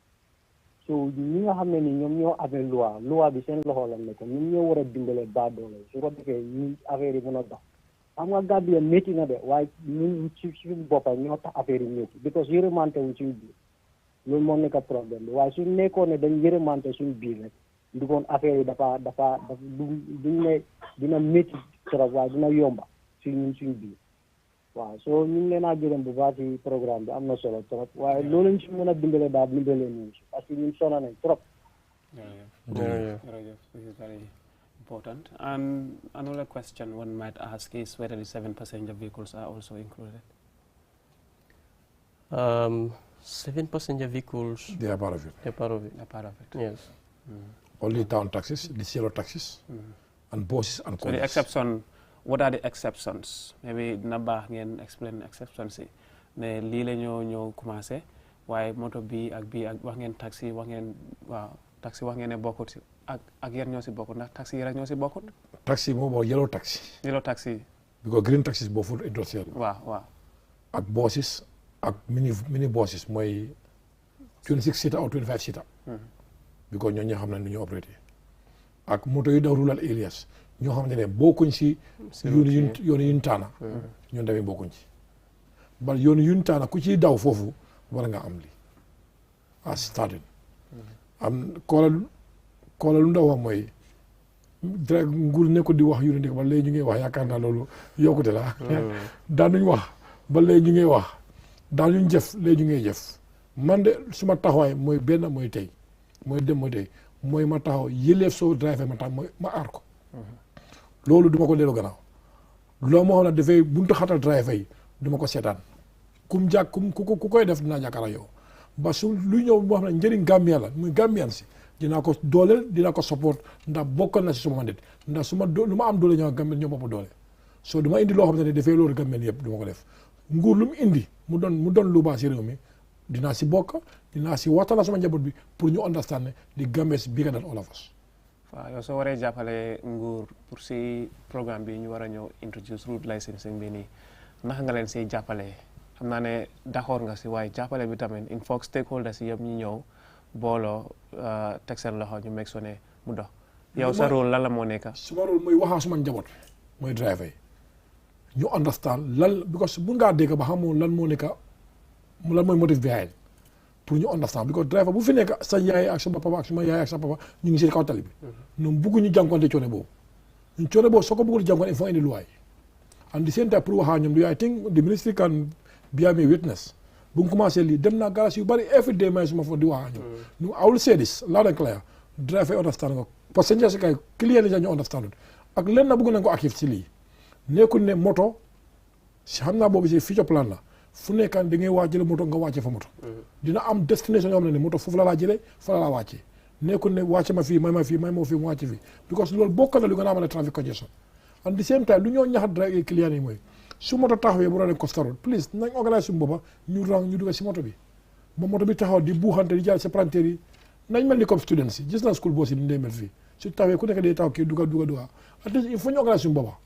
so ñi nga xam ne ni ñoom ñoo amee loi bi seen loxo la nekk ñoom ñoo war a dimbale ba doole su ko defee ñu affaire yi mën a dox xam nga Gambia métti na de waaye ñun ci suñu boppam ñoo tax affaire yi métti because yërëmante wuñ suñu biir loolu moo nekk problème bi waaye suñ nekkoon ne dañ yërëmante suñu biir rek du koon affaire yi dafa duñ ne dina métti trop waaye dina yomba suñ biir waaw soo ñu ngi leen a gërëm bu baax ci programme bi am na solo trop waaye loolu lañ si mën a dimbale daal dimbale ñu si parce que ñun sonn nañ trop. Jërëjëf. This is very important. And another question one might ask is whether the 7 passenger vehicles are also included. 7 passenger vehicles. They are part of it. They're part of it. They're part of it. Yes. Only town taxis, the zero taxis, and buses and So the exception. What are the exceptions? Maybe dina baax ngeen explain exceptions yi ne lii la ñoo commencé waaye moto bi ak wax ngeen taxi wax ngeen waaw taxi wax ngeen ne bokkut ak yan ñoo si bokkut ndax taxi yi rek ñoo si bokkut. taxi moom mooy yellow taxi. yellow taxi. because green taxis boo ful industriel. waaw. ak buses ak mini buses mooy 26 seater or 25 seater. because ñoo xam ne ni ñu opéré ak moto yu daw rural areas. ñoo xamante ne bokkuñ si yoon yuñ taana ñun tamit bokkuñ ci ba yoon yuñ taana ku ciy daw foofu war nga am li starting am koola lu ndaw wax mooy nguur ne ko di wax yu ne ba léegi ñu ngi wax yaakaar naa loolu yokkute la daanuñ wax ba léegi ñu ngi wax daanuñ jëf léegi ñu ngi jëf man de suma taxawaay mooy benn mooy tey mooy ma taxaw yëleef soo driver ma tax ma aar ko loolu duma ko delloo gannaaw loo moo xam ne dafay buntu xatal driver yi duma ko seetaan ku koy def dinaa jàkkaarloo yow ba su lu ñëw moo xam ne njëriñ Gambien la muy Gambien si dinaa ko dooleel dinaa ko support ndax bokkal na si suma mandate ndax lu ma am doole ñoo Gambien ñoo bopp doole soo duma indi loo xam ne dafay loolu Gambien yëpp duma ko def nguur lu mu indi mu doon lu baax si réew mi dinaa si bokk dinaa si waxtaan sama njaboot bi pour ñu understand ne di Gambia si bigger than all of us. waaw yow soo waree jàppale nguur pour si programme bi ñu war a ñëw introduce route licensing bi nii naka nga leen siy jàppale xam naa ne d'accord nga si waaye jàppale bi tamit il faut que stakeholders yi yëpp ñu ñëw booloo teg seen loxo ñu meg ne mu dox. yow sa rôle lan la moo nekk. suma rôle mooy waxaa suma njaboot mooy driver yi ñu understand lan because mun ngaa dégg ba xamoo lan moo nekk lan mooy motive behind pour ñu understand because driver bu fi nekk sa yaay ak sa papa ak suma yaay ak sa papa ñu ngi si kaw tali bi ñoom bëgguñu jànkuwante coono boobu ñun coono boobu soo ko bëggul jànkuwante il faut indi luwaay and the same time pour waxaa ñoom I think the ministry can be a witness bu ñu commencé lii dem naa garage yu bari every day may suma fo di waxaa ñoom I will say this loud and clear driver understand nga passenger si kay client yi ñu understand ak leen na bëgg nañ ko active si lii nekkul ne moto si xam naa boobu si future plan la fu nekkaan da ngay waa jële moto nga wàcce fa moto dina am destination yoo xam ne moto foofu la laa jëlee fa la laa wàcce nekkul ne wàcce ma fii may ma fii may moo fii mu wàcce fii because loolu bokk na lu gën a mën a traffic congestion and the same time lu ñoo ñax driver client yi mooy su moto taxawee bu doon Costa Road please nañ organise suñu boppa ñu rang ñu dugg si moto bi ba moto bi taxaw di buuxante di jaay sa palanteer yi nañ mel ni comme students yi gis naa school boo si ni mel fii su taxawee ku nekk day taxaw kii duga at least il faut ñu organise suñu boppa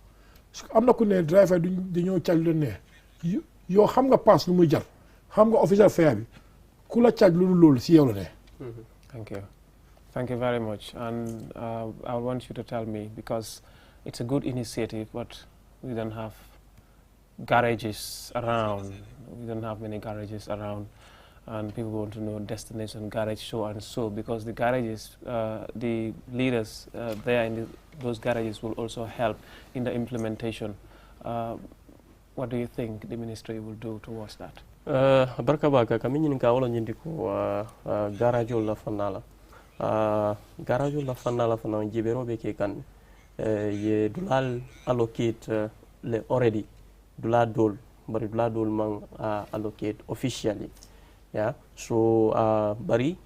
am na ku ne driver dañoo caaj lu ne yow xam nga pass lu muy jar xam nga official fare bi ku la caaj loolu si yow la ne. Thank you very much, and I want you to tell me, because it's a good initiative, but we don't have garages around. We don't have many garages around, and people want to know destination garage so and so, because the garages, the leaders there in those garages will also help in the implementation. What do you think the ministry will do towards that? Barka baka kami nyini ka wala nyindi ko garage la fanala. Garage la fanala fana jibero be ke kan ye dulal allocate le already dulal dol bari dulal dol mang allocate officially. Yeah, so bari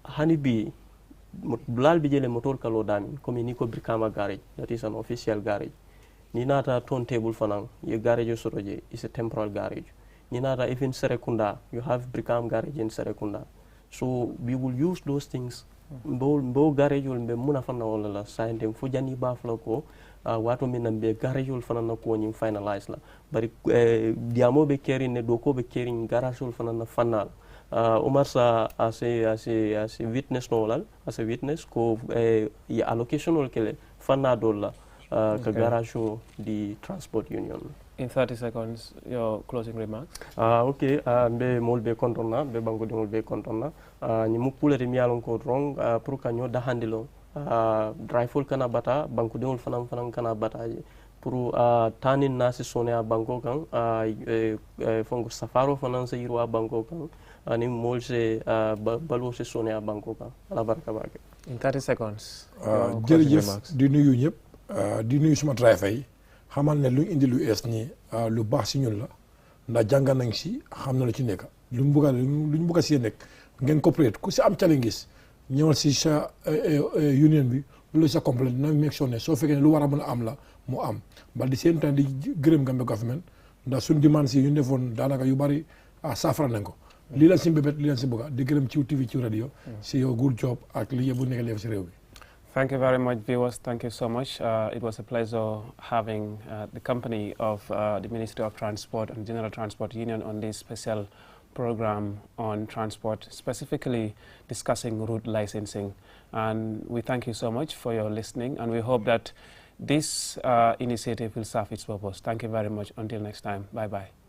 hani bi dulal bi jele motor kalo dami comme ni ko Brikama garage, that is an official garage. Ni nata turntable fanang ye garage soroje is a temporal garage. Ni nata even Serekunda, you have Brikam garage in Serekunda. So we will use those things. Bo garage will be muna fana wala la sign them fo jani ba fla ko wato min be garage will fana na ko ni finalize la. Bari diamo be keri ne doko be keri garage will fana na final. Omar sa as a witness no wala as a witness ko ya allocation wal kele fana dolla. Garage the transport union. In 30 seconds, your closing remarks. Okay, be molbe kontona, be bango de molbe kontona. Ni mukule de mialon ko wrong pour kanyo da handilo. Driveful kana bata, banko de fanang kana bata pour tanin nasi sonia banko kan fongo safaro fanan se yirwa banko kan ani molse balo se sonia banko kan. Ala barka bake. In 30 seconds. Jërëjëf di nuyu ñëpp. Di nuyu suma driver yi xamal ne lu indi lu ees nii lu baax si ñun la ndax jàngal nañ si xam na lu ci nekk lu ñu bëgg a si nekk ngeen coopérate ku si am challenges ñëwal si sa union bi lu sa complaint dina make sure ne soo fekkee ne lu war a mën a am la mu am ba di same time di gërëm Gambia government ndax suñ demande si ñu defoon daanaka yu bari saafara nañ ko lii la si mbébét lii la si bëgg di gërëm ci TV ci radio si yow good job ak liggéey bu nekk leef si réew bi. Thank you very much, viewers. Thank you so much. It was a pleasure having the company of the Ministry of Transport and General Transport Union on this special program on transport, specifically discussing route licensing. And we thank you so much for your listening, and we hope that this initiative will serve its purpose. Thank you very much. Until next time, bye-bye.